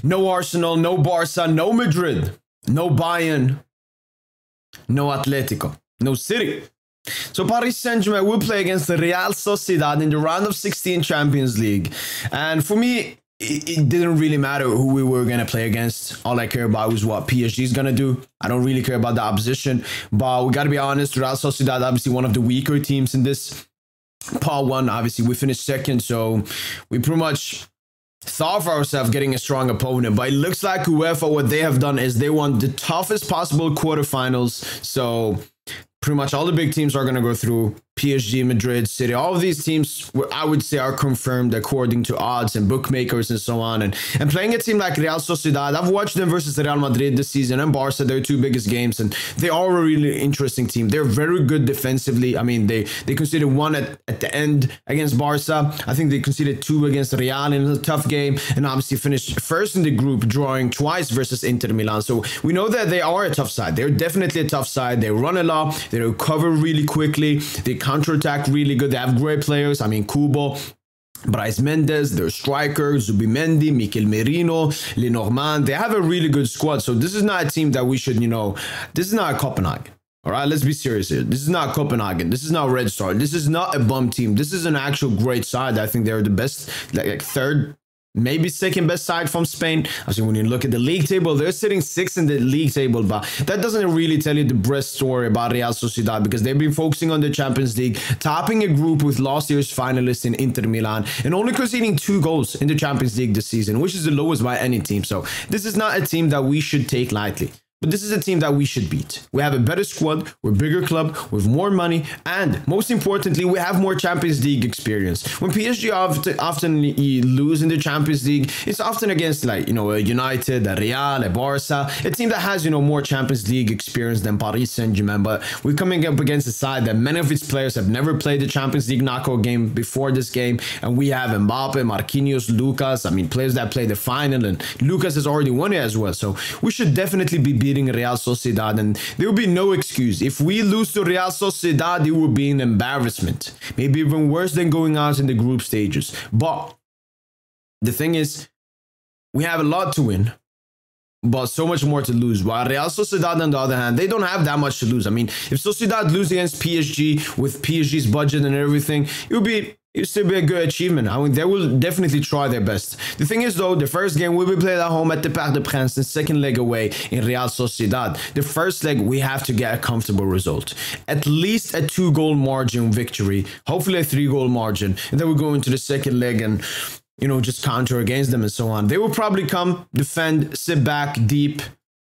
No Arsenal, no Barca, no Madrid, no Bayern, no Atletico, no City. So Paris Saint-Germain will play against the Real Sociedad in the round of 16 Champions League. And for me, it didn't really matter who we were going to play against. All I care about was what PSG is going to do. I don't really care about the opposition. But we got to be honest, Real Sociedad, obviously one of the weaker teams in this. Part 1, obviously, we finished second. So we pretty much thought for ourselves getting a strong opponent. But it looks like UEFA, what they have done is they won the toughest possible quarterfinals. So pretty much all the big teams are going to go through. PSG, Madrid, City, all of these teams, I would say, are confirmed according to odds and bookmakers and so on. And playing a team like Real Sociedad, I've watched them versus Real Madrid this season and Barca, their 2 biggest games, and they are a really interesting team. They're very good defensively. I mean, they conceded 1 at the end against Barca. I think they conceded 2 against Real in a tough game, and obviously finished first in the group, drawing twice versus Inter Milan. So we know that they are a tough side. They're definitely a tough side. They run a lot. They recover really quickly. They counter-attack really good. They have great players. I mean, Kubo, Brais Mendes, their striker, Zubimendi, Mikel Merino, Lenormand. They have a really good squad. So this is not a team that we should, this is not Copenhagen. All right, let's be serious here. This is not Copenhagen. This is not Red Star. This is not a bum team. This is an actual great side. I think they're the best, like third, maybe second best side from Spain. Actually, when you look at the league table, they're sitting 6th in the league table, but that doesn't really tell you the best story about Real Sociedad, because they've been focusing on the Champions League, topping a group with last year's finalists in Inter Milan, and only conceding 2 goals in the Champions League this season, which is the lowest by any team. So this is not a team that we should take lightly. But this is a team that we should beat. We have a better squad, we're a bigger club, with more money, and most importantly, we have more Champions League experience. When PSG often lose in the Champions League, it's often against a United, a Real, a Barca, a team that has, more Champions League experience than Paris Saint-Germain. But we're coming up against a side that many of its players have never played the Champions League knockout game before this game. And we have Mbappe, Marquinhos, Lucas, players that played the final, and Lucas has already won it as well. So we should definitely be beating Real Sociedad, and there will be no excuse. If we lose to Real Sociedad, it will be an embarrassment. Maybe even worse than going out in the group stages. But the thing is, we have a lot to win, but so much more to lose. While Real Sociedad, on the other hand, they don't have that much to lose. If Sociedad lose against PSG with PSG's budget and everything, it still be a good achievement. They will definitely try their best. The thing is, though, the first game will be played at home at the Parc des Princes, the second leg away in Real Sociedad. The first leg, we have to get a comfortable result. At least a 2-goal margin victory, hopefully a 3-goal margin. And then we go into the second leg and, just counter against them and so on. They will probably come, defend, sit back, deep.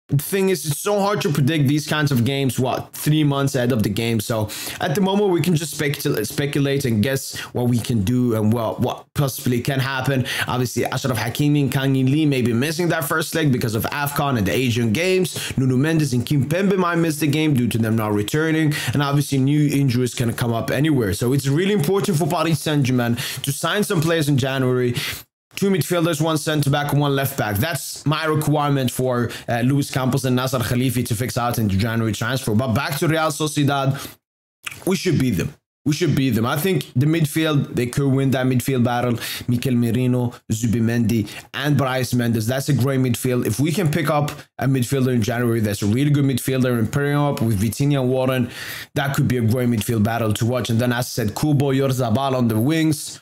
The thing is, it's so hard to predict these kinds of games, 3 months ahead of the game. So at the moment, we can just speculate and guess what we can do and what possibly can happen. Obviously, Achraf Hakimi and Kang In Lee may be missing that first leg because of AFCON and the Asian Games. Nuno Mendes and Kimpembe might miss the game due to them not returning. And obviously, new injuries can come up anywhere. So it's really important for Paris Saint-Germain to sign some players in January. 2 midfielders, 1 centre-back, and 1 left-back. That's my requirement for Luis Campos and Nasser Khalifi to fix out in the January transfer. But back to Real Sociedad, we should beat them. We should beat them. I think the midfield, they could win that midfield battle. Mikel Merino, Zubimendi, and Brais Mendes. That's a great midfield. If we can pick up a midfielder in January, that's a really good midfielder, and pairing up with Vitinha and Warren, that could be a great midfield battle to watch. And then, as I said, Kubo, Oyarzabal on the wings.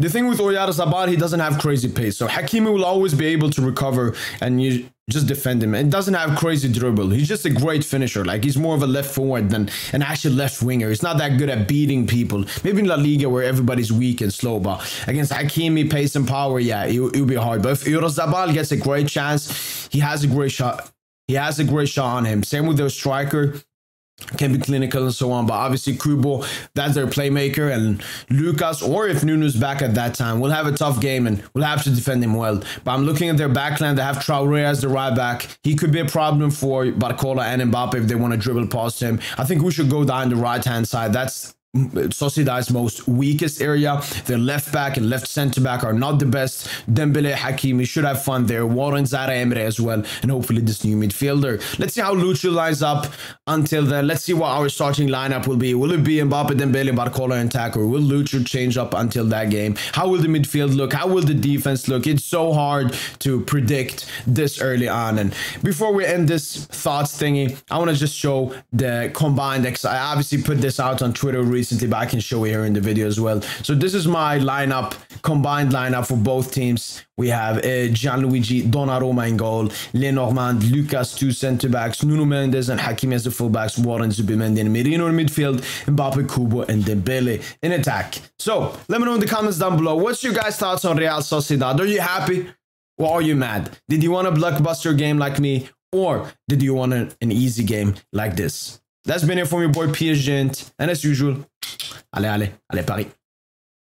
The thing with Oyarzabal, he doesn't have crazy pace. So Hakimi will always be able to recover and you just defend him. It doesn't have crazy dribble. He's just a great finisher. He's more of a left forward than an actual left winger. He's not that good at beating people. Maybe in La Liga where everybody's weak and slow. But against Hakimi, pace and power, yeah, it'll be hard. But if Oyarzabal gets a great chance, he has a great shot. He has a great shot on him. Same with their striker. Can be clinical and so on, but obviously Kubo, that's their playmaker, and Lucas, or if Nuno's back at that time, we'll have a tough game and we'll have to defend him well. But I'm looking at their backline. They have Traoré as the right back. He could be a problem for Barcola and Mbappe if they want to dribble past him. I think we should go down the right-hand side. That's Sociedad's most weakest area. Their left back and left center back are not the best. Dembele, Hakimi should have fun there. Warren, Zara Emre as well. And hopefully this new midfielder. Let's see how Lucho lines up until then. Let's see what our starting lineup will be. Will it be Mbappe, Dembele, Barcola, and attack? Or will Lucho change up until that game? How will the midfield look? How will the defense look? It's so hard to predict this early on. And before we end this thoughts thingy, I want to just show the combined I obviously put this out on Twitter recently, but I can show it here in the video as well. So this is my lineup, combined lineup for both teams. We have Gianluigi Donnarumma in goal, Lenormand, Lucas, 2 center backs, Nuno Mendes and Hakimi as the fullbacks, Warren, Zubimendi and Merino in midfield, Mbappe, Kubo and Dembele in attack. So let me know in the comments down below, what's your guys' thoughts on Real Sociedad? Are you happy or are you mad? Did you want a blockbuster game like me, or did you want an easy game like this? That's been it from your boy PSG, and as usual, allez Paris.